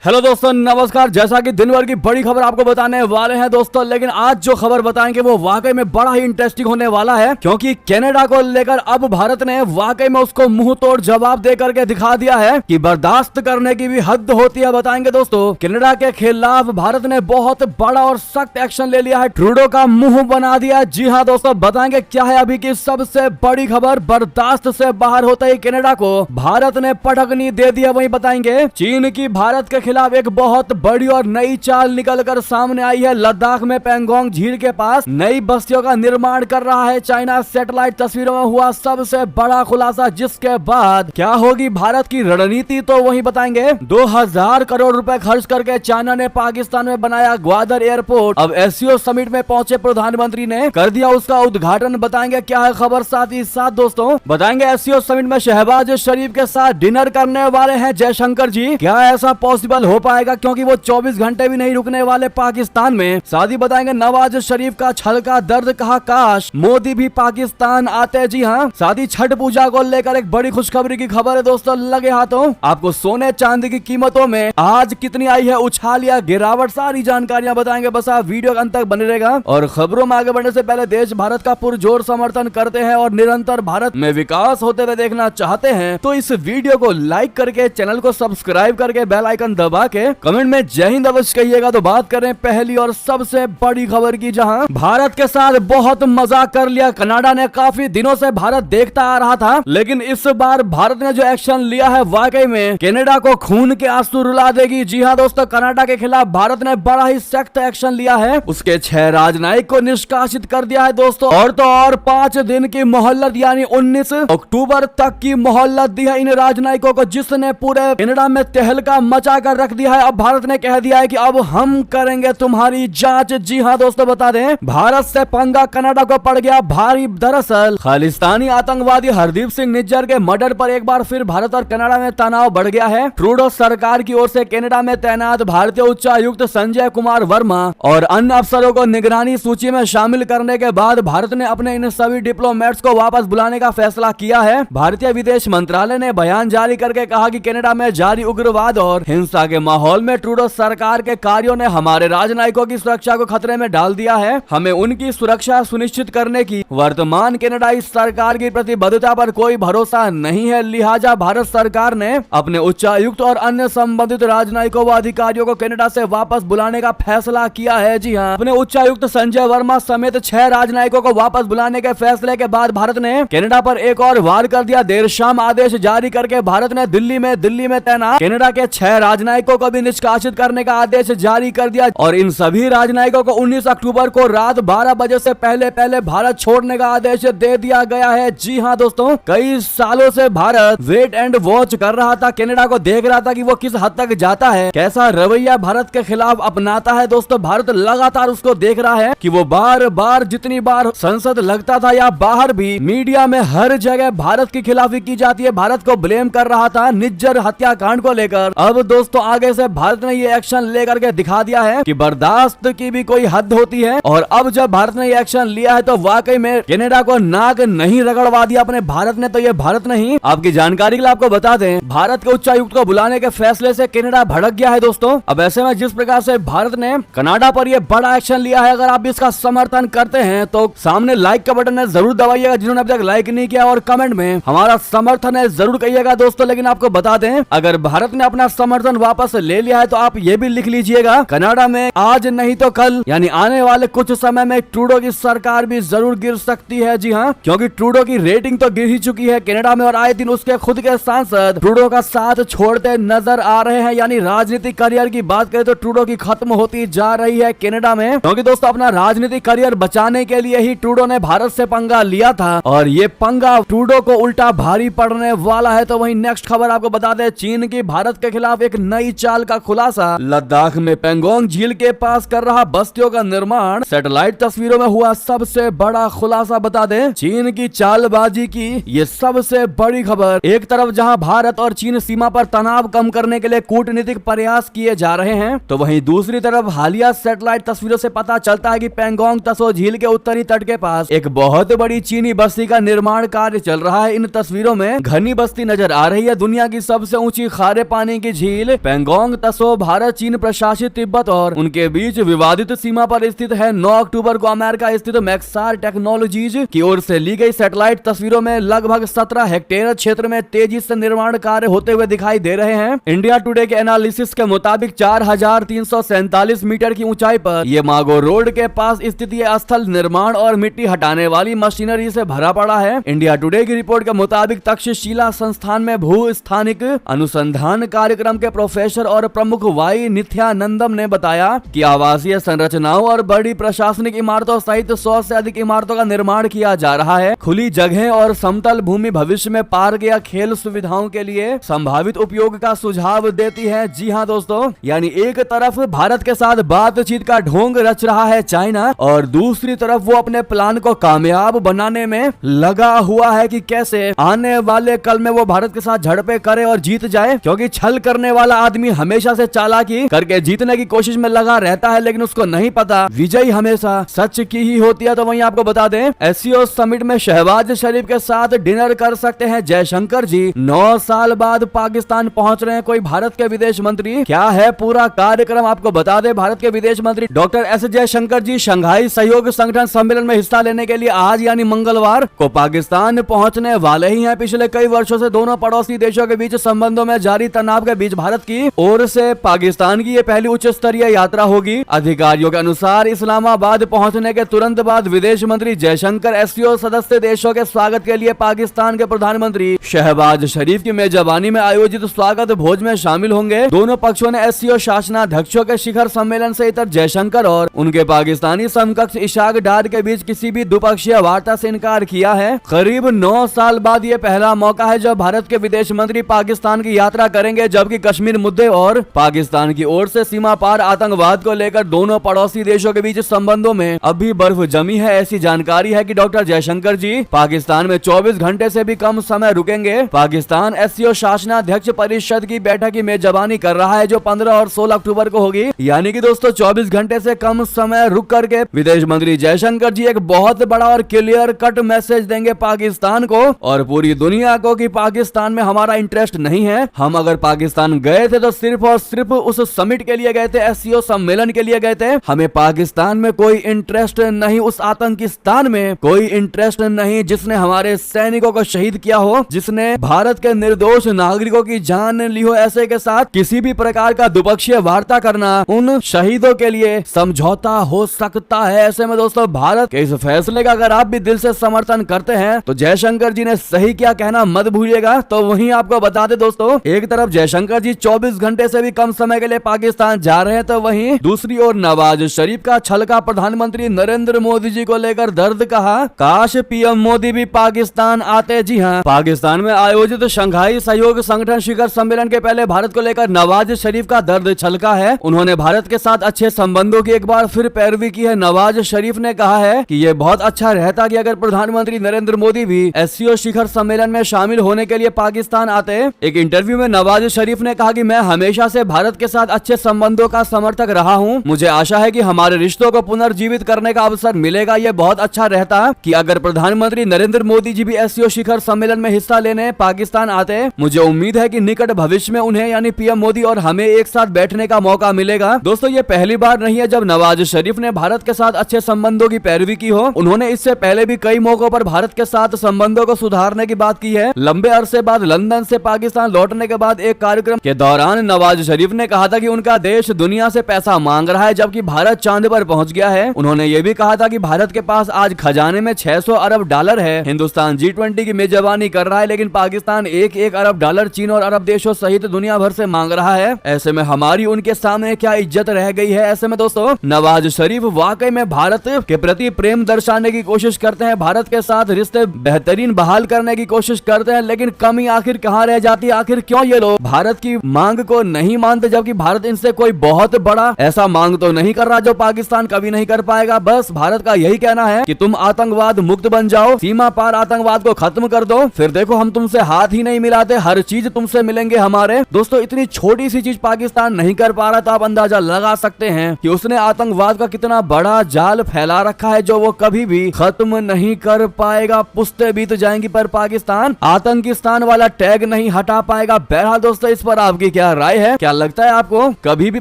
Hello दोस्तों, नमस्कार। जैसा कि दिन भर की बड़ी खबर आपको बताने वाले हैं दोस्तों, लेकिन आज जो खबर बताएंगे वो वाकई में बड़ा ही इंटरेस्टिंग होने वाला है, क्योंकि कनाडा को लेकर अब भारत ने वाकई में उसको मुंह तोड़ जवाब दे करके दिखा दिया है कि बर्दाश्त करने की भी हद होती है। बताएंगे दोस्तों, कनाडा के खिलाफ भारत ने बहुत बड़ा और सख्त एक्शन ले लिया है, ट्रूडो का मुंह बना दिया। जी हाँ दोस्तों, बताएंगे क्या है अभी की सबसे बड़ी खबर। बर्दाश्त से बाहर होता ही कनाडा को भारत ने पटकनी दे दिया। वही बताएंगे चीन की भारत के खिलाफ एक बहुत बड़ी और नई चाल निकलकर सामने आई है। लद्दाख में पैंगोंग झील के पास नई बस्तियों का निर्माण कर रहा है चाइना। सैटेलाइट तस्वीरों में हुआ सबसे बड़ा खुलासा, जिसके बाद क्या होगी भारत की रणनीति, तो वही बताएंगे। 2000 करोड़ रुपए खर्च करके चाइना ने पाकिस्तान में बनाया ग्वादर एयरपोर्ट। अब एससीओ समिट में पहुंचे प्रधानमंत्री ने कर दिया उसका उद्घाटन। बताएंगे क्या है खबर। साथ ही साथ दोस्तों बताएंगे एससीओ समिट में शहबाज शरीफ के साथ डिनर करने वाले हैं जयशंकर जी। क्या ऐसा पॉसिबल हो पाएगा, क्योंकि वो 24 घंटे भी नहीं रुकने वाले पाकिस्तान में। साथ ही बताएंगे नवाज शरीफ का छल का दर्द, कहा काश मोदी भी पाकिस्तान आते। जी हाँ, साथ ही छठ पूजा को लेकर एक बड़ी खुशखबरी की खबर है दोस्तों। लगे हाथों आपको सोने चांदी की कीमतों में आज कितनी आई है उछाल या गिरावट, सारी जानकारियां बताएंगे। बस आप वीडियो के अंत तक बने रहेगा। और खबरों में आगे बढ़ने से पहले देश भारत का पुरजोर समर्थन करते हैं और निरंतर भारत में विकास होते हुए देखना चाहते हैं तो इस वीडियो को लाइक करके, चैनल को सब्सक्राइब करके, बेल आइकन दबा के कमेंट में जय हिंद अवश्य कहिएगा। तो बात करें पहली और सबसे बड़ी खबर की, जहां भारत के साथ बहुत मजाक कर लिया कनाडा ने। काफी दिनों से भारत देखता आ रहा था, लेकिन इस बार भारत ने जो एक्शन लिया है वाकई में कनाडा को खून के आंसू रुला देगी। जी हाँ दोस्तों, कनाडा के खिलाफ भारत ने बड़ा ही सख्त एक्शन लिया है। उसके 6 राजनयिक को निष्कासित कर दिया है दोस्तों। और तो और 5 दिन की मोहलत यानी 19 अक्टूबर तक की मोहलत दी है इन राजनयिकों को, जिसने पूरे कनाडा में तहलका मचा कर रख दिया है। अब भारत ने कह दिया है कि अब हम करेंगे तुम्हारी जांच। जी हाँ दोस्तों, बता दें भारत से पंगा कनाडा को पड़ गया भारी। दरअसल खालिस्तानी आतंकवादी हरदीप सिंह निज्जर के मर्डर पर एक बार फिर भारत और कनाडा में तनाव बढ़ गया है। ट्रूडो सरकार की ओर से कनाडा में तैनात भारतीय उच्चायुक्त संजय कुमार वर्मा और अन्य अफसरों को निगरानी सूची में शामिल करने के बाद भारत ने अपने इन सभी डिप्लोमेट्स को वापस बुलाने का फैसला किया है। भारतीय विदेश मंत्रालय ने बयान जारी करके कहा कि कनाडा में जारी उग्रवाद और हिंसा के माहौल में ट्रूडो सरकार के कार्यों ने हमारे राजनयिकों की सुरक्षा को खतरे में डाल दिया है। हमें उनकी सुरक्षा सुनिश्चित करने की वर्तमान कनाडाई सरकार की प्रतिबद्धता पर कोई भरोसा नहीं है। लिहाजा भारत सरकार ने अपने उच्चायुक्त और अन्य संबंधित राजनयिकों व अधिकारियों को कनाडा से वापस बुलाने का फैसला किया है। जी हाँ, अपने उच्चायुक्त संजय वर्मा समेत 6 राजनयिकों को वापस बुलाने के फैसले के बाद भारत ने कनाडा पर एक और वार कर दिया। देर शाम आदेश जारी करके भारत ने दिल्ली में तैनात कनाडा के 6 राजनयिकों को भी निष्कासित करने का आदेश जारी कर दिया और इन सभी राजनयिकों को 19 अक्टूबर को रात 12 बजे से पहले भारत छोड़ने का आदेश दे दिया गया है। जी हाँ दोस्तों, कई सालों से भारत वेट एंड वॉच कर रहा था, कनाडा को देख रहा था कि वो किस हद तक जाता है, कैसा रवैया भारत के खिलाफ अपनाता है। दोस्तों भारत लगातार उसको देख रहा है कि वो बार बार जितनी बार संसद लगता था या बाहर भी मीडिया में हर जगह भारत की खिलाफी की जाती है, भारत को ब्लेम कर रहा था निज्जर हत्याकांड को लेकर। अब दोस्तों आगे से भारत ने ये एक्शन लेकर के दिखा दिया है कि बर्दाश्त की भी कोई हद होती है। और अब जब भारत ने ये एक्शन लिया है तो वाकई में कनाडा को नाक नहीं रगड़वा दिया अपने भारत ने, तो ये भारत नहीं। आपकी जानकारी के लिए आपको बता दें, भारत के उच्चायुक्त को बुलाने के फैसले से कनाडा भड़क गया है दोस्तों। अब ऐसे में जिस प्रकार से भारत ने कनाडा पर ये बड़ा एक्शन लिया है, अगर आप इसका समर्थन करते हैं तो सामने लाइक का बटन है जरूर दबाइएगा, जिन्होंने अभी तक लाइक नहीं किया, और कमेंट में हमारा समर्थन है जरूर कहिएगा दोस्तों। लेकिन आपको बता दें, अगर भारत ने अपना समर्थन वापस ले लिया है तो आप ये भी लिख लीजिएगा, कनाडा में आज नहीं तो कल यानी आने वाले कुछ समय में ट्रूडो की सरकार भी जरूर गिर सकती है। जी हाँ, क्योंकि ट्रूडो की रेटिंग तो गिर ही चुकी है कनाडा में और आए दिन उसके खुद के सांसद ट्रूडो का साथ छोड़ते नजर आ रहे हैं। यानी राजनीतिक करियर की बात करें तो ट्रूडो की खत्म होती जा रही है कनाडा में, क्योंकि दोस्तों अपना राजनीतिक करियर बचाने के लिए ही ट्रूडो ने भारत से पंगा लिया था और ये पंगा ट्रूडो को उल्टा भारी पड़ने वाला है। तो वही नेक्स्ट खबर आपको बता दें, चीन की भारत के खिलाफ एक नई चाल का खुलासा। लद्दाख में पैंगोंग झील के पास कर रहा बस्तियों का निर्माण। सैटेलाइट तस्वीरों में हुआ सबसे बड़ा खुलासा। बता दें चीन की चालबाजी की ये सबसे बड़ी खबर। एक तरफ जहां भारत और चीन सीमा पर तनाव कम करने के लिए कूटनीतिक प्रयास किए जा रहे हैं, तो वहीं दूसरी तरफ हालिया सैटेलाइट तस्वीरों से पता चलता है कि पैंगोंग तसो झील के उत्तरी तट के पास एक बहुत बड़ी चीनी बस्ती का निर्माण कार्य चल रहा है। इन तस्वीरों में घनी बस्ती नजर आ रही है। दुनिया की सबसे ऊंची खारे पानी की झील पैंगोंग तसो भारत चीन प्रशासित तिब्बत और उनके बीच विवादित सीमा पर स्थित है। 9 अक्टूबर को अमेरिका स्थित मैक्सार टेक्नोलॉजीज की ओर से ली गई सैटेलाइट तस्वीरों में लगभग 17 हेक्टेयर क्षेत्र में तेजी से निर्माण कार्य होते हुए दिखाई दे रहे हैं। इंडिया टुडे के एनालिसिस के मुताबिक 4347 मीटर की ऊंचाई पर यह मागो रोड के पास स्थित यह स्थल निर्माण और मिट्टी हटाने वाली मशीनरी से भरा पड़ा है। इंडिया टुडे की रिपोर्ट के मुताबिक तक्षशिला संस्थान में भू स्थानिक अनुसंधान कार्यक्रम के प्रोफेसर और प्रमुख वाई नित्यानंदम ने बताया कि आवासीय संरचनाओं और बड़ी प्रशासनिक इमारतों सहित 100 से अधिक इमारतों का निर्माण किया जा रहा है। खुली जगह और समतल भूमि भविष्य में पार्क या खेल सुविधाओं के लिए संभावित उपयोग का सुझाव देती है। जी हाँ दोस्तों, यानी एक तरफ भारत के साथ बातचीत का ढोंग रच रहा है चाइना और दूसरी तरफ वो अपने प्लान को कामयाब बनाने में लगा हुआ है कि कैसे आने वाले कल में वो भारत के साथ झड़पें करे और जीत जाए, क्योंकि छल करने वाला आदमी हमेशा से चालाकी करके जीतने की कोशिश में लगा रहता है, लेकिन उसको नहीं पता विजय हमेशा सच की ही होती है। तो वहीं आपको बता दें, एससीओ समिट में शहबाज शरीफ के साथ डिनर कर सकते हैं जयशंकर जी। 9 साल बाद पाकिस्तान पहुंच रहे हैं कोई भारत के विदेश मंत्री। क्या है पूरा कार्यक्रम आपको बता दें। भारत के विदेश मंत्री डॉक्टर एस जयशंकर जी शंघाई सहयोग संगठन सम्मेलन में हिस्सा लेने के लिए आज यानी मंगलवार को पाकिस्तान पहुंचने वाले ही हैं। पिछले कई वर्षों से दोनों पड़ोसी देशों के बीच संबंधों में जारी तनाव के बीच भारत की ओर से पाकिस्तान की ये पहली उच्च स्तरीय यात्रा होगी। अधिकारियों के अनुसार इस्लामाबाद पहुंचने के तुरंत बाद विदेश मंत्री जयशंकर एससीओ सदस्य देशों के स्वागत के लिए पाकिस्तान के प्रधानमंत्री शहबाज शरीफ की मेजबानी में आयोजित स्वागत भोज में शामिल होंगे। दोनों पक्षों ने एससीओ शासनाध्यक्षों के शिखर सम्मेलन से इतर जयशंकर और उनके पाकिस्तानी समकक्ष इशाक डार के बीच किसी भी द्विपक्षीय वार्ता से इनकार किया है। करीब 9 साल बाद ये पहला मौका है जब भारत के विदेश मंत्री पाकिस्तान की यात्रा करेंगे, जबकि कश्मीर मुद्दे और पाकिस्तान की ओर से सीमा पार आतंकवाद को लेकर दोनों पड़ोसी देशों के बीच संबंधों में अभी बर्फ जमी है। ऐसी जानकारी है कि डॉक्टर जयशंकर जी पाकिस्तान में 24 घंटे से भी कम समय रुकेंगे। पाकिस्तान एससीओ शासनाध्यक्ष परिषद की बैठक की मेजबानी कर रहा है जो 15 और 16 अक्टूबर को होगी। यानी कि दोस्तों 24 घंटे से कम समय रुक करके विदेश मंत्री जयशंकर जी एक बहुत बड़ा और क्लियर कट मैसेज देंगे पाकिस्तान को और पूरी दुनिया को कि पाकिस्तान में हमारा इंटरेस्ट नहीं है। हम अगर पाकिस्तान गए थे तो सिर्फ और सिर्फ उस समिट के लिए गए थे, एससीओ सम्मेलन के लिए गए थे। हमें पाकिस्तान में कोई इंटरेस्ट नहीं, उस आतंकिस्तान में कोई इंटरेस्ट नहीं जिसने हमारे सैनिकों को शहीद किया हो, जिसने भारत के निर्दोष नागरिकों की जान ली हो। ऐसे के साथ किसी भी प्रकार का द्विपक्षीय वार्ता करना उन शहीदों के लिए समझौता हो सकता है। ऐसे में दोस्तों भारत के इस फैसले का अगर आप भी दिल से समर्थन करते हैं तो जयशंकर जी ने सही क्या कहना मत भूलिएगा। तो वहीं आपको बता दें दोस्तों, एक तरफ जयशंकर जी 24 घंटे से भी कम समय के लिए पाकिस्तान जा रहे हैं, तो वहीं दूसरी ओर नवाज शरीफ का छलका प्रधानमंत्री नरेंद्र मोदी जी को लेकर दर्द कहा। काश पीएम मोदी भी पाकिस्तान आते। जी हाँ, पाकिस्तान में आयोजित शंघाई सहयोग संगठन शिखर सम्मेलन के पहले भारत को लेकर नवाज शरीफ का दर्द छलका है। उन्होंने भारत के साथ अच्छे संबंधों की एक बार फिर पैरवी की है। नवाज शरीफ ने कहा है कि ये बहुत अच्छा रहता कि अगर प्रधानमंत्री नरेंद्र मोदी भी एससीओ शिखर सम्मेलन में शामिल होने के लिए पाकिस्तान आते। एक इंटरव्यू में नवाज शरीफ ने कहा कि मैं हमेशा से भारत के साथ अच्छे संबंधों का समर्थक रहा हूं। मुझे आशा है कि हमारे रिश्तों को पुनर्जीवित करने का अवसर मिलेगा। ये बहुत अच्छा रहता कि अगर प्रधानमंत्री नरेंद्र मोदी जी भी एससीओ शिखर सम्मेलन में हिस्सा लेने पाकिस्तान आते। मुझे उम्मीद है कि निकट भविष्य में उन्हें यानी पीएम मोदी और हमें एक साथ बैठने का मौका मिलेगा। दोस्तों ये पहली बार नहीं है जब नवाज शरीफ ने भारत के साथ अच्छे संबंधों की पैरवी की हो। उन्होंने इससे पहले भी कई मौकों पर भारत के साथ संबंधों को सुधारने की बात की है। लंबे अरसे बाद लंदन से पाकिस्तान लौटने के बाद एक कार्यक्रम के दौरान नवाज शरीफ ने कहा था कि उनका देश दुनिया से पैसा मांग रहा है, जबकि भारत चांद पर पहुंच गया है। उन्होंने ये भी कहा था कि भारत के पास आज खजाने में 600 अरब डॉलर है। हिंदुस्तान G20 की मेजबानी कर रहा है, लेकिन पाकिस्तान 1-1 अरब डॉलर चीन और अरब देशों सहित दुनिया भर से मांग रहा है। ऐसे में हमारी उनके सामने क्या इज्जत रह गई है। ऐसे में दोस्तों नवाज शरीफ वाकई में भारत के प्रति प्रेम दर्शाने की कोशिश करते हैं, भारत के साथ रिश्ते बेहतरीन बहाल करने की कोशिश करते हैं, लेकिन कमी आखिर कहाँ रह जाती है। आखिर क्यों ये लोग भारत की मांग को नहीं मानते, जबकि भारत इनसे कोई बहुत बड़ा ऐसा मांग तो नहीं कर रहा जो पाकिस्तान कभी नहीं कर पाएगा। बस भारत का यही कहना है कि तुम आतंकवाद मुक्त बन जाओ, सीमा पार आतंकवाद को खत्म कर दो, फिर देखो हम तुमसे हाथ ही नहीं मिलाते, हर चीज तुमसे मिलेंगे हमारे। दोस्तों इतनी छोटी सी चीज पाकिस्तान नहीं कर पा रहा, तो आप अंदाजा लगा सकते हैं कि उसने आतंकवाद का कितना बड़ा जाल फैला रखा है जो वो कभी भी खत्म नहीं कर पाएगा। पुश्ते बीत जाएंगी पर पाकिस्तान आतंकिस्तान वाला टैग नहीं हटा पाएगा। बहरहाल दोस्तों इस पर आपकी क्या राय है? क्या लगता है आपको कभी भी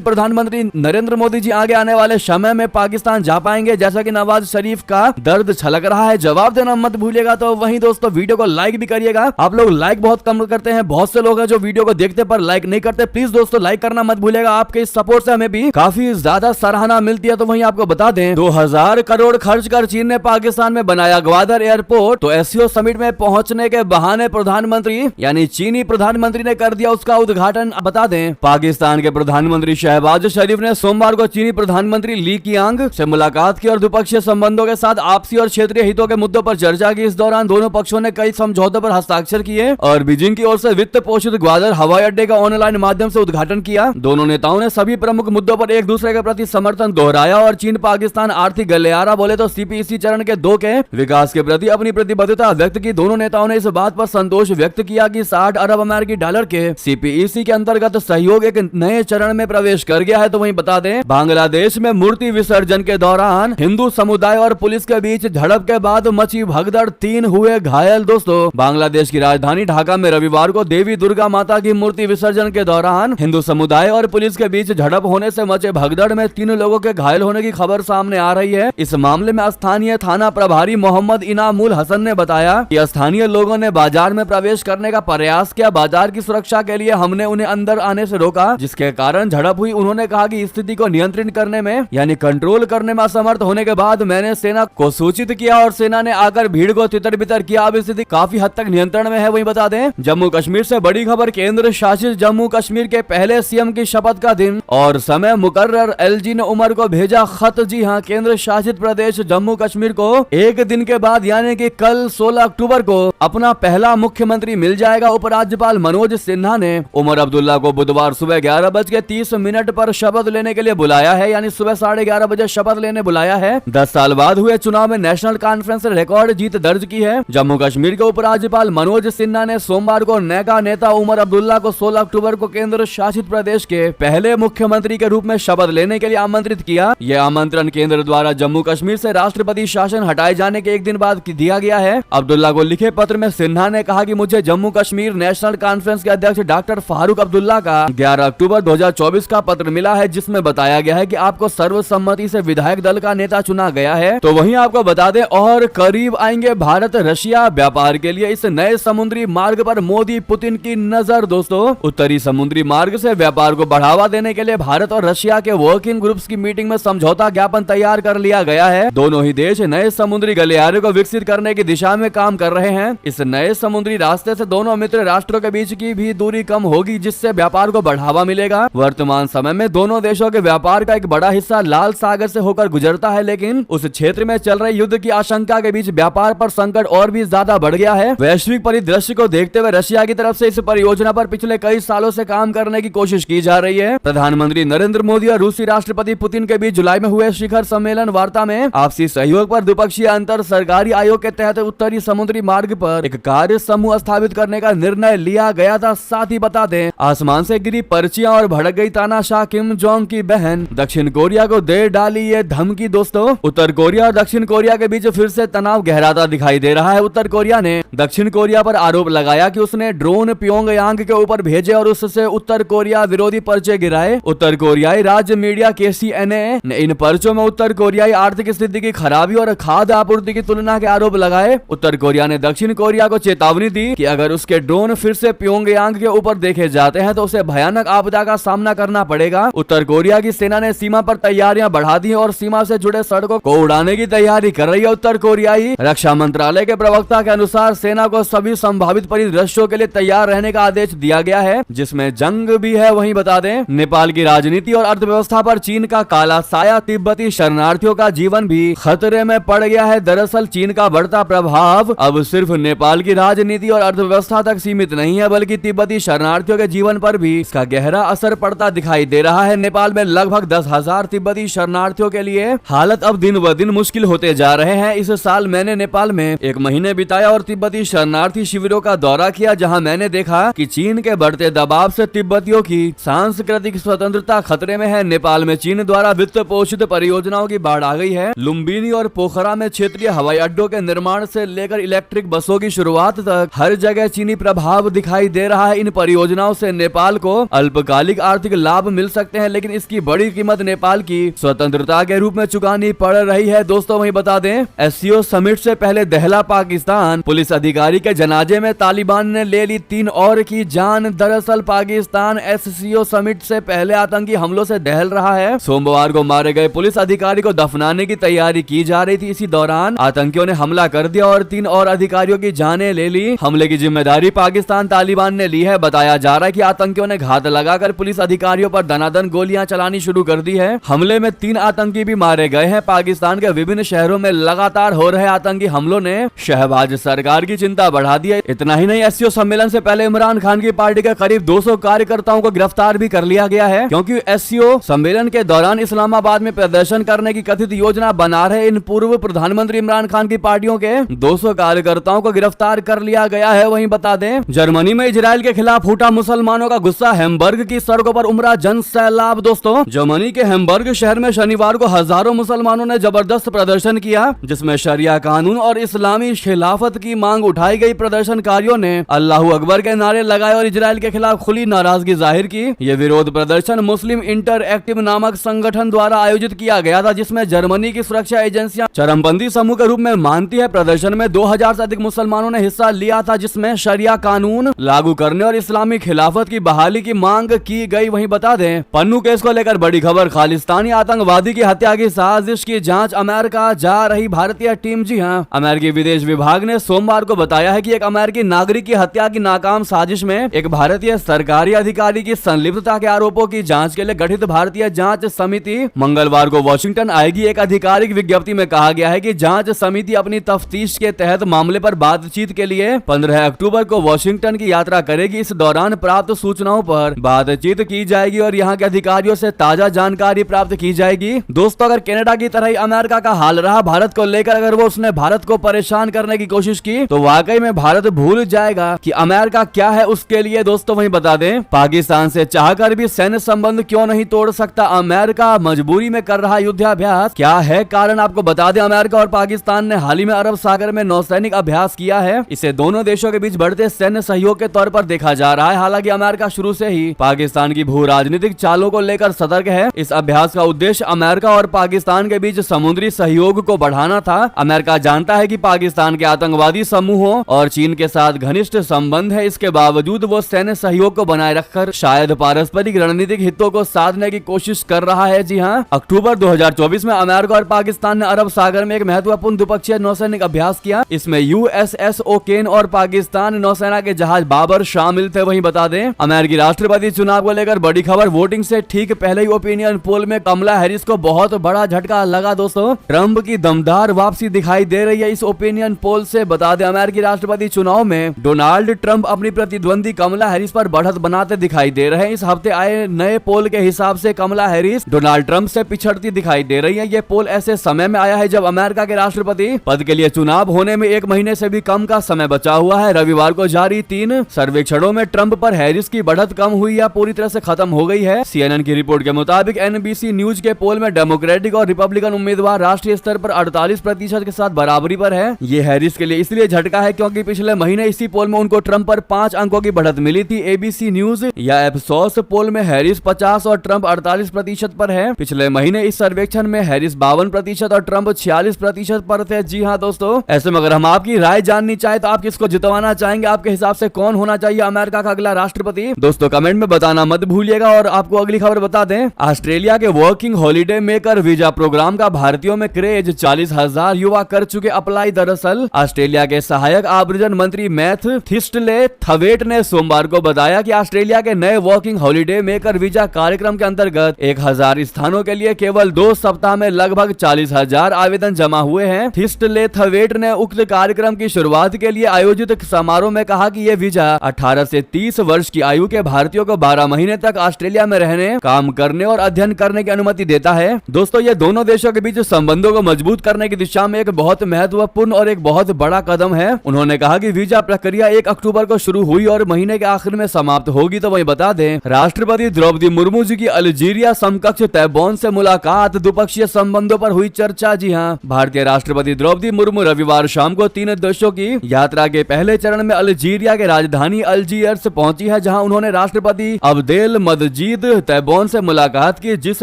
प्रधानमंत्री नरेंद्र मोदी जी आगे आने वाले समय में पाकिस्तान जा पाएंगे जैसा कि नवाज शरीफ का दर्द छलक रहा है? जवाब देना मत भूलिएगा। तो वहीं दोस्तों वीडियो को लाइक भी करिएगा। आप लोग लाइक बहुत कम करते हैं, बहुत से लोग हैं जो वीडियो को देखते पर लाइक नहीं करते। प्लीज दोस्तों लाइक करना मत भूलिएगा। आपके इस सपोर्ट से हमें भी काफी ज्यादा सराहना मिलती है। तो वहीं आपको बता दें 2000 करोड़ खर्च कर चीन ने पाकिस्तान में बनाया ग्वादर एयरपोर्ट। तो एससीओ समिट में पहुंचने के बहाने प्रधानमंत्री यानी चीनी प्रधानमंत्री ने कर दिया उसका उद्घाटन। बता दें पाकिस्तान के प्रधानमंत्री शहबाज शरीफ ने सोमवार को चीनी प्रधानमंत्री ली कियांग से मुलाकात की और द्विपक्षीय संबंधों के साथ आपसी और क्षेत्रीय हितों के मुद्दों पर चर्चा की। इस दौरान दोनों पक्षों ने कई समझौतों पर हस्ताक्षर किए और बीजिंग की ओर से वित्त पोषित ग्वादर हवाई अड्डे का ऑनलाइन माध्यम से उद्घाटन किया। दोनों नेताओं ने सभी प्रमुख मुद्दों पर एक दूसरे के प्रति समर्थन दोहराया और चीन पाकिस्तान आर्थिक गलियारा बोले तो सीपीईसी चरण के 2 के विकास के प्रति अपनी प्रतिबद्धता व्यक्त की। दोनों नेताओं ने इस बात पर संतोष व्यक्त किया कि 60 अरब अमेरिकी डॉलर के सीपीईसी के अंतर्गत सहयोग एक नए चरण में प्रवेश कर गया है। तो वहीं बता दें बांग्लादेश में मूर्ति विसर्जन के दौरान हिंदू समुदाय और पुलिस के बीच झड़प के बाद मची भगदड़, 3 हुए घायल। दोस्तों बांग्लादेश की राजधानी ढाका में रविवार को देवी दुर्गा माता की मूर्ति विसर्जन के दौरान हिंदू समुदाय और पुलिस के बीच झड़प होने से मचे भगदड़ में 3 लोगों के घायल होने की खबर सामने आ रही है। इस मामले में स्थानीय थाना प्रभारी मोहम्मद इनामुल हसन ने बताया कि स्थानीय लोगों ने बाजार में प्रवेश करने का प्रयास किया। बाजार की सुरक्षा के लिए हमने उन्हें अंदर आने से रोका जिसके कारण झड़प हुई। उन्होंने कहा कि स्थिति को नियंत्रित करने में यानी कंट्रोल करने में असमर्थ होने के बाद मैंने सेना को सूचित किया और सेना ने आकर भीड़ को तितर बितर किया। अब स्थिति काफी हद तक नियंत्रण में है। वहीं बता दें जम्मू कश्मीर से बड़ी खबर, केंद्र शासित जम्मू कश्मीर के पहले सीएम की शपथ का दिन और समय मुकर्रर। एलजी ने उमर को भेजा खत। जी हां, केंद्र शासित प्रदेश जम्मू कश्मीर को एक दिन के बाद यानी कि कल 16 अक्टूबर को अपना पहला मुख्यमंत्री मिल जाएगा। उपराज्यपाल मनोज सिन्हा ने उमर अब्दुल्ला को बुधवार सुबह 11:30 पर शपथ लेने के लिए बुलाया है, यानी सुबह 11:30 बजे शपथ लेने बुलाया है। 10 साल बाद हुए चुनाव में नेशनल कॉन्फ्रेंस ने रिकॉर्ड जीत दर्ज की है। जम्मू कश्मीर के उपराज्यपाल मनोज सिन्हा ने सोमवार को नेका नेता उमर अब्दुल्ला को 16 अक्टूबर को केंद्र शासित प्रदेश के पहले मुख्यमंत्री के रूप में शपथ लेने के लिए आमंत्रित किया। यह आमंत्रण केंद्र द्वारा जम्मू कश्मीर से राष्ट्रपति शासन हटाए जाने के एक दिन बाद दिया गया है। अब्दुल्ला को लिखे पत्र में सिन्हा ने कहा कि मुझे जम्मू कश्मीर नेशनल कॉन्फ्रेंस के अध्यक्ष डॉक्टर फारूक अब्दुल्ला का 11 अक्टूबर 2024 का पत्र मिला है जिसमें बताया गया है कि आपको सर्वसम्मति से विधायक दल का नेता चुना गया है। तो वहीं आपको बता दें और करीब आएंगे भारत रशिया व्यापार के लिए इस नए समुद्री मार्ग पर मोदी पुतिन की नजर। दोस्तों उत्तरी समुद्री मार्ग से व्यापार को बढ़ावा देने के लिए भारत और रशिया के वर्किंग ग्रुप्स की मीटिंग में समझौता ज्ञापन तैयार कर लिया गया है। दोनों ही देश नए समुद्री गलियारे को विकसित करने की दिशा में काम कर रहे हैं। इस नए समुद्री रास्ते से दोनों मित्र राष्ट्रों के बीच की भी दूरी कम होगी जिससे व्यापार को बढ़ावा मिलेगा। वर्तमान समय में दोनों देशों के व्यापार का एक बड़ा हिस्सा लाल सागर से होकर गुजरता है, लेकिन उस क्षेत्र में चल रहे युद्ध की आशंका के बीच व्यापार पर संकट और भी ज्यादा बढ़ गया है। वैश्विक परिदृश्य को देखते हुए रशिया की तरफ से इस परियोजना पर पिछले कई सालों से काम करने की कोशिश की जा रही है। प्रधानमंत्री नरेंद्र मोदी और रूसी राष्ट्रपति पुतिन के बीच जुलाई में हुए शिखर सम्मेलन वार्ता में आपसी सहयोग पर द्विपक्षीय अंतर सरकारी आयोग के तहत उत्तरी समुद्री मार्ग पर एक कार्य समूह स्थापित करने का निर्णय लिया गया था। साथ ही बता दें आसमान से गिरी पर्चियां और भड़क गई तानाशाह किम जोंग की बहन, दक्षिण कोरिया को दे डाली ये धमकी। दोस्तों उत्तर कोरिया और दक्षिण कोरिया के बीच फिर से तनाव गहराता दिखाई दे रहा है। उत्तर कोरिया ने दक्षिण कोरिया पर आरोप लगाया कि उसने ड्रोन प्योंगयांग के ऊपर भेजे और उससे उत्तर कोरिया विरोधी पर्चे गिराए। उत्तर कोरियाई राज्य मीडिया KCNA ने इन पर्चों में उत्तर कोरियाई आर्थिक स्थिति की खराबी और खाद्य आपूर्ति की तुलना के आरोप लगाए। उत्तर कोरिया ने दक्षिण कोरिया को चेतावनी दी कि अगर उसके ड्रोन फिर से प्योंगयांग के ऊपर देखे जाते हैं तो उसे भयानक आपदा का सामना करना पड़ेगा। उत्तर कोरिया की सेना ने सीमा पर तैयारियां बढ़ा दी और सीमा से जुड़े सड़कों को उड़ाने की तैयारी कर रही है। उत्तर कोरियाई रक्षा मंत्रालय के प्रवक्ता के अनुसार सेना को सभी संभावित परिदृश्यों के लिए तैयार रहने का आदेश दिया गया है जिसमें जंग भी है। वहीं बता दें नेपाल की राजनीति और अर्थव्यवस्था पर चीन का काला साया, तिब्बती शरणार्थियों का जीवन भी खतरे में पड़ गया है। दरअसल चीन का बढ़ता प्रभाव अब सिर्फ नेपाल की राजनीति और अर्थव्यवस्था तक सीमित नहीं है बल्कि तिब्बती शरणार्थियों के जीवन पर भी इसका गहरा असर पड़ता दिखाई दे रहा है। नेपाल में लगभग 10,000 तिब्बती शरणार्थियों के लिए हालत अब दिन ब दिन मुश्किल होते जा रहे हैं। इस साल मैंने नेपाल में 1 महीने बिताया और तिब्बती शरणार्थी शिविरों का दौरा किया जहां मैंने देखा कि चीन के बढ़ते दबाव से तिब्बतियों की सांस्कृतिक स्वतंत्रता खतरे में है। नेपाल में चीन द्वारा वित्त पोषित परियोजनाओं की बाढ़ आ गई है। लुम्बिनी और पोखरा में क्षेत्रीय हवाई अड्डों के निर्माण से लेकर इलेक्ट्रिक बसों की शुरुआत तक हर जगह चीनी प्रभाव दिखाई दे रहा है। इन परियोजनाओं से नेपाल को अल्पकालिक आर्थिक लाभ मिल सकते हैं, लेकिन इसकी बड़ी कीमत नेपाल की स्वतंत्रता के रूप में चुकानी पड़ रही है। दोस्तों वहीं बता दें, एससीओ समिट से पहले दहला पाकिस्तान, पुलिस अधिकारी के जनाजे में तालिबान ने ले ली 3 और की जान। दरअसल पाकिस्तान एससीओ समिट से पहले आतंकी हमलों से दहल रहा है। सोमवार को मारे गए पुलिस अधिकारी को दफनाने की तैयारी की जा रही थी। इसी दौरान आतंकियों ने हमला कर दिया और 3 और अधिकारियों की जानें ले ली। हमले की जिम्मेदारी पाकिस्तान तालिबान ने ली है। बताया जा रहा है कि आतंकियों ने घात लगाकर पुलिस अधिकारियों पर दनादन गोलियां चलानी शुरू कर दी है। हमले में 3 आतंकी भी मारे गए हैं। पाकिस्तान के विभिन्न शहरों में लगातार हो रहे आतंकी हमलों ने शहबाज सरकार की चिंता बढ़ा दी है। इतना ही नहीं, एससीओ सम्मेलन से पहले इमरान खान की पार्टी के करीब 200 कार्यकर्ताओं को गिरफ्तार भी कर लिया गया है, क्योंकि एससीओ सम्मेलन के दौरान इस्लामाबाद में प्रदर्शन करने की कथित योजना बना रहे इन पूर्व प्रधानमंत्री इमरान खान की पार्टियों के 200 कार्यकर्ताओं को गिरफ्तार कर लिया गया है। वहीं बता दें, जर्मनी में इजराइल के खिलाफ फूटा मुसलमानों का गुस्सा, हैम्बर्ग की सड़कों पर उमड़ा जन सैलाब। दोस्तों, जर्मनी के हैम्बर्ग शहर में शनिवार को हजारों मुसलमानों ने जबरदस्त प्रदर्शन किया, जिसमें शरिया कानून और इस्लामी खिलाफत की मांग उठाई गई। प्रदर्शनकारियों ने अल्लाहू अकबर के नारे लगाए और इजराइल के खिलाफ खुली नाराजगी जाहिर की। यह विरोध प्रदर्शन मुस्लिम इंटरएक्टिव नामक संगठन द्वारा आयोजित किया गया था, जिसमें जर्मनी की सुरक्षा एजेंसियां चरमपंथी समूह के रूप में मानती है। प्रदर्शन में 2000 से अधिक मुसलमानों ने हिस्सा लिया था, जिसमें शरिया कानून लागू करने और इस्लामी खिलाफत की बहाली की मांग की गई। वहीं बता दें, पन्नू केस को लेकर बड़ी खबर, खालिस्तानी आतंकवादी की हत्या की साजिश की जांच अमेरिका जा रही भारतीय टीम। जी हां, अमेरिकी विदेश विभाग ने सोमवार को बताया है कि एक अमेरिकी नागरिक की हत्या की नाकाम साजिश में एक भारतीय सरकारी अधिकारी की संलिप्तता के आरोपों की जांच के लिए गठित भारतीय जांच समिति मंगलवार को वॉशिंगटन आएगी। एक आधिकारिक विज्ञप्ति में कहा गया है कि जांच समिति अपनी तफ्तीश के तहत मामले पर बातचीत के लिए 15 अक्टूबर को वॉशिंगटन की यात्रा करेगी। इस दौरान प्राप्त सूचनाओं पर बातचीत की जाएगी और यहाँ के अधिकारियों से ताजा जानकारी प्राप्त की जाएगी। दोस्तों, अगर कनाडा की तरह ही अमेरिका का हाल रहा भारत को लेकर, अगर वो उसने भारत को परेशान करने की कोशिश की, तो वाकई में भारत भूल जाएगा कि अमेरिका क्या है उसके लिए। दोस्तों वहीं बता दें, पाकिस्तान से चाहकर भी सैन्य संबंध क्यों नहीं तोड़ सकता अमेरिका, मजबूरी में कर रहा युद्धाभ्यास। क्या है कारण, आपको बता दें, अमेरिका और पाकिस्तान ने हाल ही में अरब सागर में नौसैनिक अभ्यास किया है। इसे दोनों देशों के बीच बढ़ते सैन्य सहयोग के तौर पर देखा जा रहा है। हालांकि अमेरिका शुरू से ही पाकिस्तान की भू राजनीतिक चालों को लेकर सतर्क है। इस अभ्यास का उद्देश्य अमेरिका और पाकिस्तान के बीच समुद्री सहयोग को बढ़ाना था। अमेरिका जानता है कि पाकिस्तान के आतंकवादी समूहों और चीन के साथ घनिष्ठ संबंध है। इसके बावजूद वो सैन्य सहयोग को बनाए रखकर शायद पारस्परिक रणनीतिक हितों को साधने की कोशिश कर रहा है। जी हां, अक्टूबर 2024 में अमेरिका और पाकिस्तान ने अरब सागर में एक महत्वपूर्ण द्विपक्षीय नौसैनिक अभ्यास किया। इसमें यूएसएस ओकेन और पाकिस्तान नौसेना के जहाज बाबर शामिल थे। वहीं बता दें, अमेरिकी राष्ट्रपति चुनाव को लेकर बड़ी खबर, वोटिंग से ठीक पहले ही ओपिनियन पोल में कमला हैरिस को बहुत बड़ा झटका लगा। दोस्तों, ट्रंप की दमदार वापसी दिखाई दे रही है इस ओपिनियन पोल से। बता दें, अमेरिकी राष्ट्रपति चुनाव में डोनाल्ड ट्रंप अपनी प्रतिद्वंदी कमला हैरिस पर बढ़त बनाते दिखाई दे रहे हैं। इस हफ्ते आए नए पोल के हिसाब से कमला हैरिस डोनाल्ड ट्रंप से पिछड़ती दिखाई दे रही है। ये पोल ऐसे समय में आया है जब अमेरिका के राष्ट्रपति पद के लिए चुनाव होने में 1 महीने से भी कम का समय बचा हुआ है। रविवार को जारी 3 सर्वेक्षणों में ट्रंप पर हैरिस की बढ़त कम हुई या पूरी तरह से खत्म हो गई है। CNN की रिपोर्ट के मुताबिक NBC न्यूज के पोल में डेमोक्रेटिक और रिपब्लिकन उम्मीदवार राष्ट्रीय स्तर पर 48% के साथ बराबरी पर है। ये हैरिस के लिए इसलिए झटका है क्योंकि पिछले महीने इसी पोल में उनको ट्रंप पर 5 अंकों की बढ़त मिली थी। ABC न्यूज या एप्सोस पोल में हैरिस 50 और ट्रंप 48% पर है। पिछले महीने इस सर्वेक्षण में हैरिस 52% और ट्रंप 46% पर थे। जी हाँ दोस्तों, ऐसे में अगर हम आपकी राय जाननी चाहे तो आप किसको जितवाना चाहेंगे, आपके हिसाब से कौन होना चाहिए अमेरिका का अगला राष्ट्रपति? दोस्तों कमेंट में बताना मत भूलिएगा। और आपको अगली खबर बता दें, ऑस्ट्रेलिया के working holiday maker visa programme का भारतीयों में क्रेज, 40,000 युवा कर चुके अप्लाई। दरअसल ऑस्ट्रेलिया के सहायक आव्रजन मंत्री मैथ थिस्टले थवेट ने सोमवार को बताया कि ऑस्ट्रेलिया के नए वर्किंग हॉलीडे मेकर वीजा कार्यक्रम के अंतर्गत 1000 स्थानों के लिए केवल 2 सप्ताह में लगभग 40,000 आवेदन जमा हुए हैं। थिस्टले थवेट ने उक्त कार्यक्रम की शुरुआत के लिए आयोजित समारोह में कहा कि यह वीजा 18 से 30 वर्ष की आयु के भारतीयों को 12 महीने तक ऑस्ट्रेलिया में रहने, काम करने और अध्ययन करने की अनुमति देता है। दोस्तों, ये दोनों देशों के बीच संबंधों को मजबूत करने की दिशा में एक बहुत महत्वपूर्ण और एक बहुत बड़ा कदम है। उन्होंने कहा कि वीजा प्रक्रिया 1 अक्टूबर को शुरू हुई और महीने के आखिर में समाप्त होगी। तो वही बता दें, राष्ट्रपति द्रौपदी मुर्मू जी की अल्जीरिया समकक्ष तैबोन से मुलाकात, द्विपक्षीय संबंधों पर हुई चर्चा। जी हाँ, भारतीय राष्ट्रपति द्रौपदी मुर्मू रविवार शाम को 3 देशों की यात्रा के पहले चरण में अल्जीरिया के राजधानी अल्जीयर्स पहुंची है, जहां जहां उन्होंने राष्ट्रपति अब्देल मजीद तैबून से मुलाकात की, जिस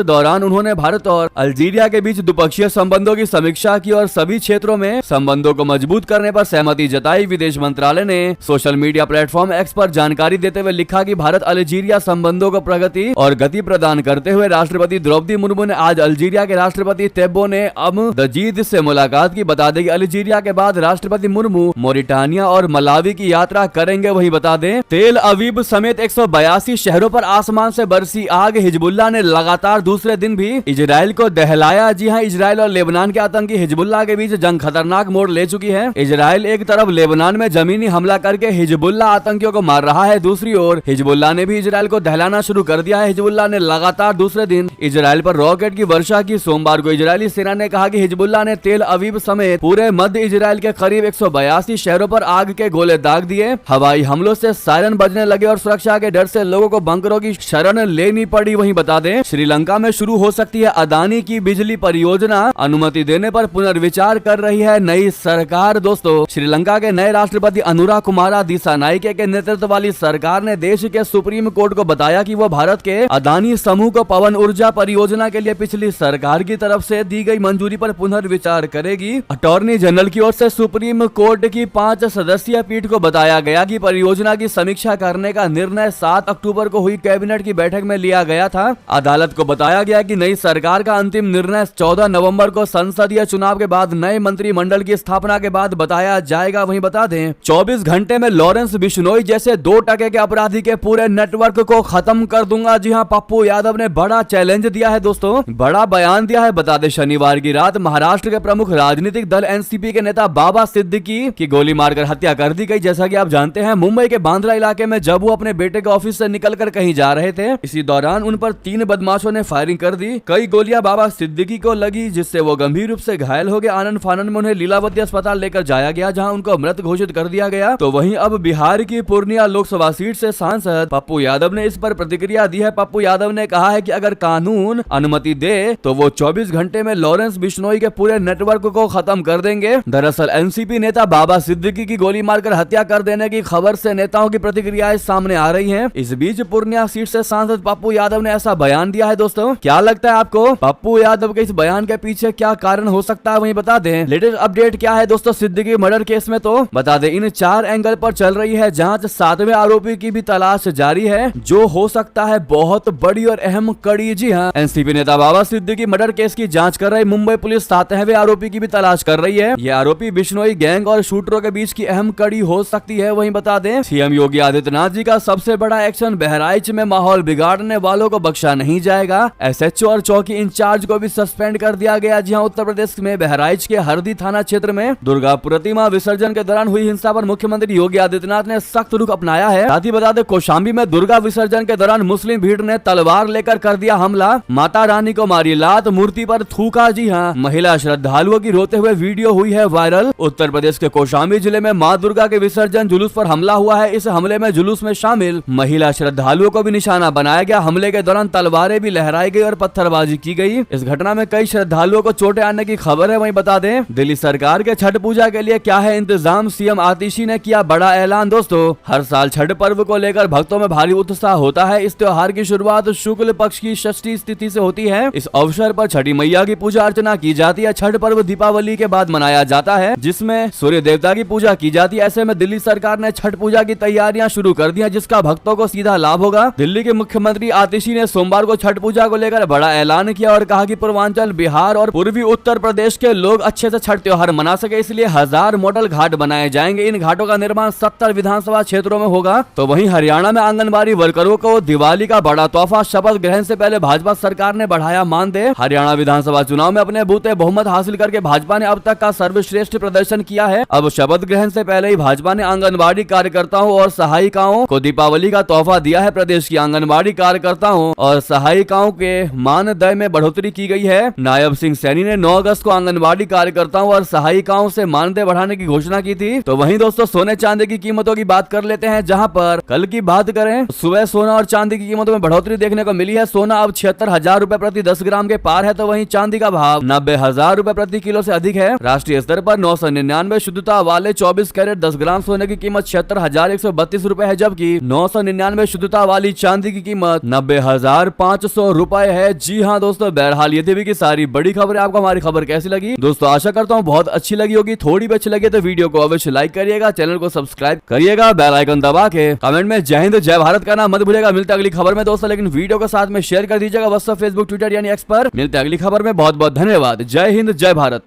दौरान उन्होंने भारत और अल्जीरिया के बीच द्विपक्षीय संबंधों की समीक्षा की और सभी क्षेत्रों में संबंधों को मजबूत करने पर सहमति जताई। विदेश मंत्रालय ने सोशल मीडिया प्लेटफॉर्म एक्स पर जानकारी देते हुए लिखा कि भारत अल्जीरिया संबंधों को प्रगति और गति प्रदान करते हुए राष्ट्रपति द्रौपदी मुर्मू ने आज अल्जीरिया के राष्ट्रपति तेब्बोने मजीद से मुलाकात की। बता दें कि अल्जीरिया के बाद राष्ट्रपति मुर्मू मोरिटानिया और मलावी की यात्रा करेंगे। वहीं बता दें तेल अवीव समेत 182 शहरों पर आसमान से बरसी आग। हिजबुल्लाह ने लगातार दूसरे दिन भी इजराइल को दहलाया। जी हां, इजराइल और लेबनान के आतंकी हिजबुल्लाह के बीच जंग खतरनाक मोड़ ले चुकी है। इजराइल एक तरफ लेबनान में जमीनी हमला करके हिजबुल्लाह आतंकियों को मार रहा है, दूसरी ओर हिजबुल्लाह ने भी इजराइल को दहलाना शुरू कर दिया है। हिजबुल्लाह ने लगातार दूसरे दिन इजराइल पर रॉकेट की वर्षा की। सोमवार को इजरायली सेना ने कहा कि हिजबुल्लाह ने तेल अवीव समेत पूरे मध्य इजराइल के करीब 182 शहरों पर आग के गोले दाग दिए। हवाई हमलों से सायरन बजने लगे और सुरक्षा के डर से लोगों को बंकरों की शरण लेनी पड़ी। वहीं बता दें श्रीलंका में शुरू हो सकती है अदानी की बिजली परियोजना, अनुमति देने पर पुनर्विचार कर रही है नई सरकार। दोस्तों, श्रीलंका के नए राष्ट्रपति अनुरा कुमारा दिसानाइके के नेतृत्व वाली सरकार ने देश के सुप्रीम कोर्ट को बताया कि वो भारत के अदानी समूह को पवन ऊर्जा परियोजना के लिए पिछली सरकार की तरफ से दी गई मंजूरी पर पुनर्विचार करेगी। अटॉर्नी जनरल की ओर से सुप्रीम कोर्ट की 5 सदस्यीय पीठ को बताया गया कि परियोजना की समीक्षा करने का निर्णय 7 अक्टूबर को हुई कैबिनेट की बैठक में लिया गया था। अदालत को बताया गया कि नई सरकार का अंतिम निर्णय 14 नवंबर को संसदीय चुनाव के बाद नए मंत्रिमंडल की स्थापना के बाद बताया जाएगा। वहीं बता दें 24 घंटे में लॉरेंस बिश्नोई जैसे 2% के अपराधी के पूरे नेटवर्क को खत्म कर दूंगा। जी हां, पप्पू यादव ने बड़ा चैलेंज दिया है दोस्तों, बड़ा बयान दिया है। बता दें शनिवार की रात महाराष्ट्र के प्रमुख राजनीतिक दल एनसीपी के नेता बाबा सिद्दीकी की गोली मारकर हत्या कर दी गई। जैसा कि आप जानते हैं मुंबई के बांद्रा इलाके में जब वो अपने बेटे के ऑफिस से निकलकर कहीं जा रहे थे, इसी दौरान उन पर 3 बदमाशों ने फायरिंग कर दी। कई गोलियां बाबा सिद्दीकी को लगी, जिससे वो गंभीर रूप से घायल हो गए। आनंद फानन में उन्हें लीलावती अस्पताल लेकर जाया गया, जहां उनको मृत घोषित कर दिया गया। तो वहीं अब बिहार की पूर्णिया लोकसभा सीट से सांसद पप्पू यादव ने इस पर प्रतिक्रिया दी है। पप्पू यादव ने कहा है कि अगर कानून अनुमति दे तो वो 24 घंटे में लॉरेंस बिश्नोई के पूरे नेटवर्क को खत्म कर देंगे। दरअसल एनसीपी नेता बाबा सिद्दीकी की गोली मारकर हत्या कर देने की खबर से नेताओं की प्रतिक्रियाएं सामने आ रही हैं। इस बीच पूर्णिया सीट से सांसद पप्पू यादव ने ऐसा बयान दिया है। दोस्तों, क्या लगता है आपको पप्पू यादव के इस बयान के पीछे क्या कारण हो सकता है, वहीं बता दें लेटेस्ट अपडेट क्या है। दोस्तों, सिद्दीकी मर्डर केस में तो बता दें इन 4 एंगल पर चल रही है जांच। 7वें आरोपी की भी तलाश जारी है, जो हो सकता है बहुत बड़ी और अहम कड़ी। जी हां, एनसीपी नेता बाबा सिद्दीकी मर्डर केस की जांच कर रही मुंबई पुलिस 7वें आरोपी की भी तलाश कर रही है। ये आरोपी बिश्नोई गैंग और शूटरों के बीच की अहम कड़ी हो सकती है। वहीं बता दें सीएम योगी आदित्यनाथ जी का सबसे बड़ा एक्शन, बहराइच में माहौल बिगाड़ने वालों को बख्शा नहीं जाएगा। एसएचओ और चौकी इंचार्ज को भी सस्पेंड कर दिया गया। जी हां, उत्तर प्रदेश में बहराइच के हरदी थाना क्षेत्र में दुर्गा प्रतिमा विसर्जन के दौरान हुई हिंसा पर मुख्यमंत्री योगी आदित्यनाथ ने सख्त रुख अपनाया है। साथ ही बता दें कौशाम्बी में दुर्गा विसर्जन के दौरान मुस्लिम भीड़ ने तलवार लेकर कर दिया हमला, माता रानी को मारी लात, मूर्ति पर थूका। जी हां, महिला श्रद्धालुओं की रोते हुए वीडियो हुई है वायरल। उत्तर प्रदेश के कौशाम्बी जिले में मां दुर्गा के विसर्जन जुलूस पर हमला हुआ है। इस हमले में जुलूस में शामिल महिला श्रद्धालुओं को भी निशाना बनाया गया। हमले के दौरान तलवारें भी लहराई गई और पत्थरबाजी की गई। इस घटना में कई श्रद्धालुओं को चोटें आने की खबर है। वहीं बता दें दिल्ली सरकार के छठ पूजा के लिए क्या है इंतजाम, सीएम आतिशी ने किया बड़ा ऐलान। दोस्तों, हर साल छठ पर्व को लेकर भक्तों में भारी उत्साह होता है। इस त्योहार की शुरुआत शुक्ल पक्ष की षष्ठी तिथि से होती है। इस अवसर पर छठी मैया की पूजा अर्चना की जाती है। छठ पर्व दीपावली के बाद मनाया जाता है, जिसमें सूर्य देवता की पूजा की जाती है। ऐसे में दिल्ली सरकार ने छठ पूजा की तैयारियां शुरू कर दी हैं, जिसका भक्तों को सीधा लाभ होगा। दिल्ली के मुख्यमंत्री आतिशी ने सोमवार को छठ पूजा को लेकर बड़ा ऐलान किया और कहा कि पूर्वांचल, बिहार और पूर्वी उत्तर प्रदेश के लोग अच्छे से छठ त्योहार मना सके, इसलिए 1000 मॉडल घाट बनाए जाएंगे। इन घाटों का निर्माण 70 विधानसभा क्षेत्रों में होगा। तो वहीं हरियाणा में आंगनबाड़ी वर्करों को दिवाली का बड़ा तोहफा, शपथ ग्रहण से पहले भाजपा सरकार ने बढ़ाया मानदेय। हरियाणा विधानसभा चुनाव में अपने बूते बहुमत हासिल करके भाजपा ने अब तक का सर्वश्रेष्ठ प्रदर्शन किया है। अब शपथ ग्रहण से पहले ही भाजपा ने आंगनबाड़ी कार्यकर्ताओं और सहायिकाओं को दीपावली का तोहफा दिया है। प्रदेश की आंगनबाड़ी कार्यकर्ताओं और सहायिकाओं के मानदेय में बढ़ोतरी की गई है। नायब सिंह सैनी ने 9 अगस्त को आंगनबाड़ी कार्यकर्ताओं और सहायिकाओं से मानदेय बढ़ाने की घोषणा की थी। तो वहीं दोस्तों सोने चांदी की कीमतों की बात कर लेते हैं, जहां पर कल की बात करें सुबह सोना और चांदी की कीमतों में बढ़ोतरी देखने को मिली है। सोना अब 76,000 रुपए प्रति 10 ग्राम के पार है, तो वहीं चांदी का भाव 90,000 रुपए प्रति किलो से अधिक है। राष्ट्रीय स्तर पर 999 शुद्धता वाले 24 कैरेट 10 ग्राम सोने की कीमत 76,132 रुपए है, जबकि 999 शुद्धता वाली चांदी की कीमत 90,500 रुपए है। जी हाँ दोस्तों, बहरहाल ये थी की सारी बड़ी खबरें। आपको हमारी खबर कैसी लगी दोस्तों? आशा करता हूँ बहुत अच्छी लगी होगी। थोड़ी भी अच्छी लगी तो वीडियो को अवश्य लाइक करिएगा, चैनल को सब्सक्राइब करिएगा, बेल आइकन दबा के कमेंट में जय हिंद जय भारत कहना मत भूलिएगा। मिलते हैं अगली खबर में दोस्तों, लेकिन वीडियो को साथ में शेयर कर दीजिएगा व्हाट्सएप, फेसबुक, ट्विटर यानी एक्स पर। मिलते हैं अगली खबर में। बहुत बहुत धन्यवाद। जय हिंद जय भारत।